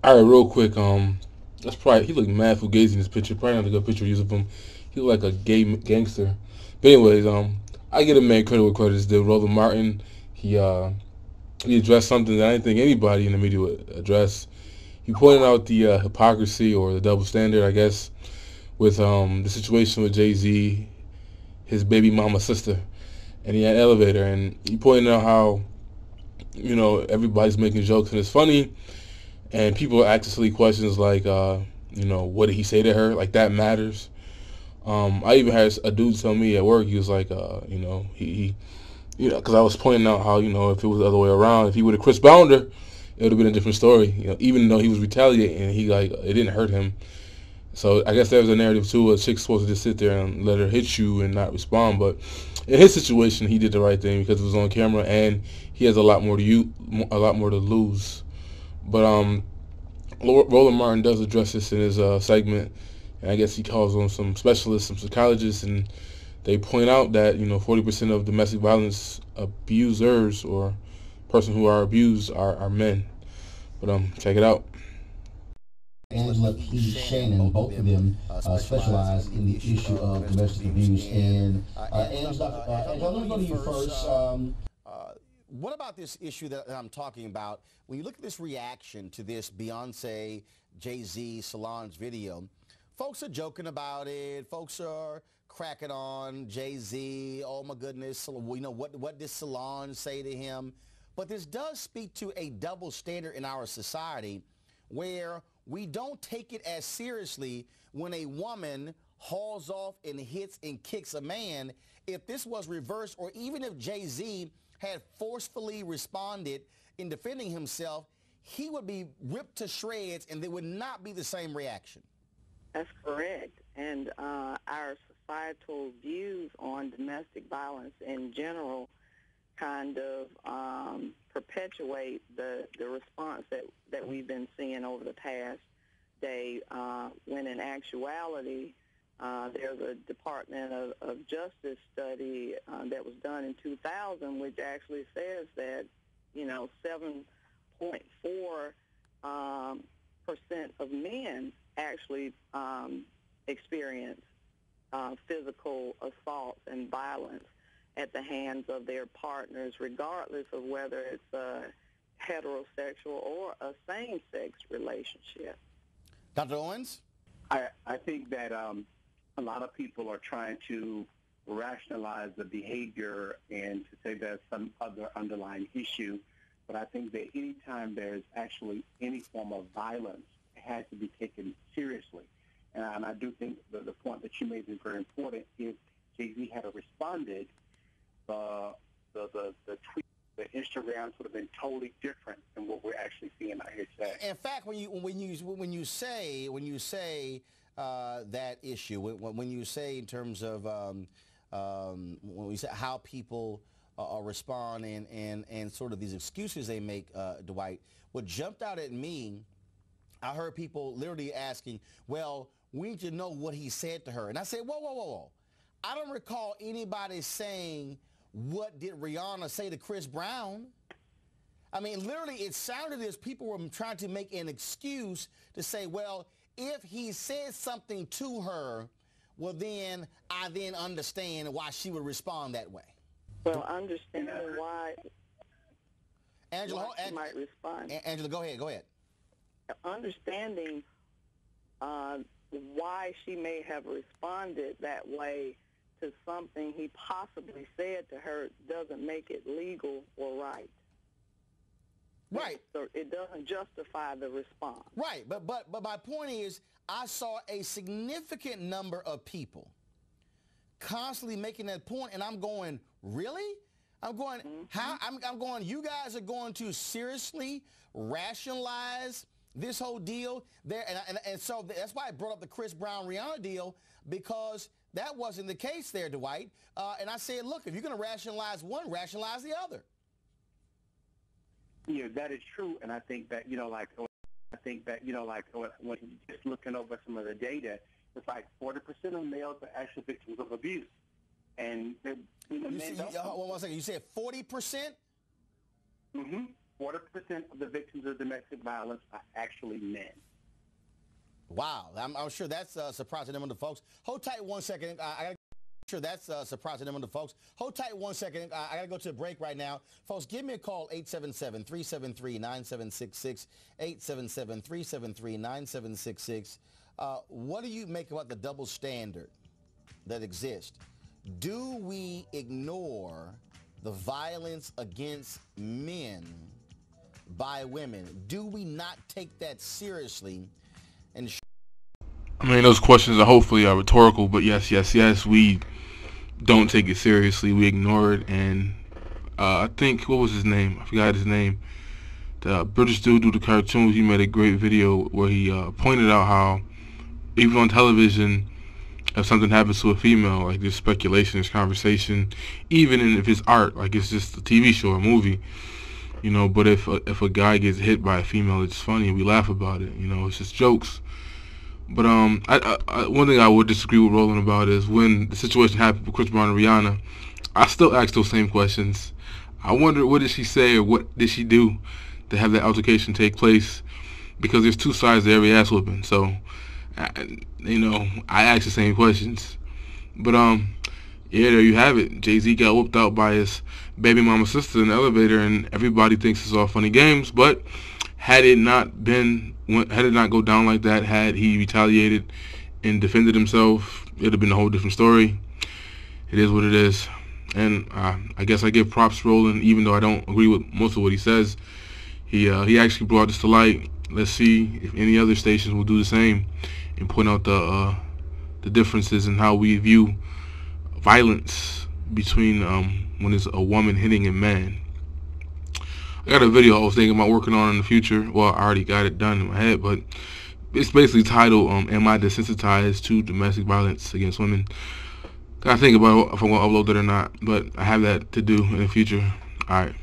All right, real quick. That's probably he looked mad fugazi in this picture. Probably not a good picture to use of him. He looked like a gay gangster. But anyways, I get a man credit where credit is due. Roland Martin. He uh he addressed something that I didn't think anybody in the media would address. He pointed out the hypocrisy or the double standard, I guess, with the situation with Jay Z, his baby mama sister, and he had an elevator, and he pointed out how everybody's making jokes and it's funny, and people ask silly questions like, what did he say to her? Like that matters. I even had a dude tell me at work, he was like, because I was pointing out how, if it was the other way around, if he would have Chris Bound her, it would have been a different story. Even though he was retaliating, he like it didn't hurt him. So I guess there was a narrative too. A chick's supposed to just sit there and let her hit you and not respond. But in his situation, he did the right thing because it was on camera, and he has a lot more to lose. But Roland Martin does address this in his segment, and I guess he calls on some specialists, some psychologists, and they point out that 40% of domestic violence abusers or person who are abused are men. But check it out. Angela P. Shannon, both of them specialize in the issue of domestic abuse. And Angela, I'm going to go to you first. What about this issue that I'm talking about? When you look at this reaction to this Beyonce, Jay-Z, Solange video, folks are joking about it. Folks are cracking on Jay-Z. Oh my goodness, what did Solange say to him? But this does speak to a double standard in our society where we don't take it as seriously when a woman hauls off and hits and kicks a man. If this was reversed, or even if Jay-Z had forcefully responded in defending himself, he would be ripped to shreds and there would not be the same reaction. That's correct. And our societal views on domestic violence in general kind of perpetuate the response that we've been seeing over the past day, when in actuality there's a Department of Justice study that was done in 2000 which actually says that 7.4% of men actually experience physical assaults and violence at the hands of their partners, regardless of whether it's a heterosexual or a same-sex relationship. Dr. Owens? I think that a lot of people are trying to rationalize the behavior and to say there's some other underlying issue, but I think that anytime there's actually any form of violence, it has to be taken seriously. And I do think the point that you made is very important. If Jay-Z had responded, the tweet, the Instagram would have been totally different than what we're actually seeing out here today. In fact, when you say that issue, when you say in terms of when we say how people respond and sort of these excuses they make, Dwight, what jumped out at me, I heard people literally asking, well, we need to know what he said to her. And I said, whoa. I don't recall anybody saying, what did Rihanna say to Chris Brown? I mean, literally, it sounded as people were trying to make an excuse to say, well, if he said something to her, well, then I then understand why she would respond that way. Well, understanding why Angela, she might respond. Angela, go ahead. Understanding why she may have responded that way to something he possibly said to her doesn't make it legal or right. Right. So it doesn't justify the response. Right. But my point is, I saw a significant number of people constantly making that point, and I'm going, really? I'm going, how? I'm going, you guys are going to seriously rationalize this whole deal there, and so that's why I brought up the Chris Brown Rihanna deal, because that wasn't the case there, Dwight. And I said, look, if you're going to rationalize one, rationalize the other. Yeah, that is true, and I think that when just looking over some of the data, it's like 40% of males are actually victims of abuse, and one second, you said 40%? Mm-hmm. 40% of the victims of domestic violence are actually men. Wow, I'm sure that's surprising them to folks. Hold tight 1 second. I gotta. Sure, that's surprising them to folks. Hold tight 1 second. I got to go to a break right now. Folks, give me a call, 877-373-9766, 877-373-9766. What do you make about the double standard that exists? Do we ignore the violence against men by women? Do we not take that seriously? And I mean, those questions are hopefully rhetorical, but yes, we don't take it seriously. We ignore it, and I think, what was his name? I forgot his name. The British dude do the cartoons. He made a great video where he pointed out how even on television, if something happens to a female, like there's speculation, there's conversation, even if it's art, like it's just a TV show or movie, you know. But if a guy gets hit by a female, it's funny and we laugh about it, you know. It's just jokes. But one thing I would disagree with Roland about is when the situation happened with Chris Brown and Rihanna, I still ask those same questions. I wonder, what did she say or what did she do to have that altercation take place? Because there's two sides to every ass whooping. So, you know, I ask the same questions. But yeah, there you have it. Jay-Z got whooped out by his baby mama sister in the elevator, and everybody thinks it's all funny games. But had it not go down like that, had he retaliated and defended himself, it would have been a whole different story. It is what it is. And I guess I give props to Roland, even though I don't agree with most of what he says. He actually brought this to light. Let's see if any other stations will do the same and point out the differences in how we view violence between when it's a woman hitting a man. I got a video I was thinking about working on in the future. Well, I already got it done in my head, but it's basically titled, Am I Desensitized to Domestic Violence Against Women? Gotta think about if I'm going to upload it or not, but I have that to do in the future. Alright.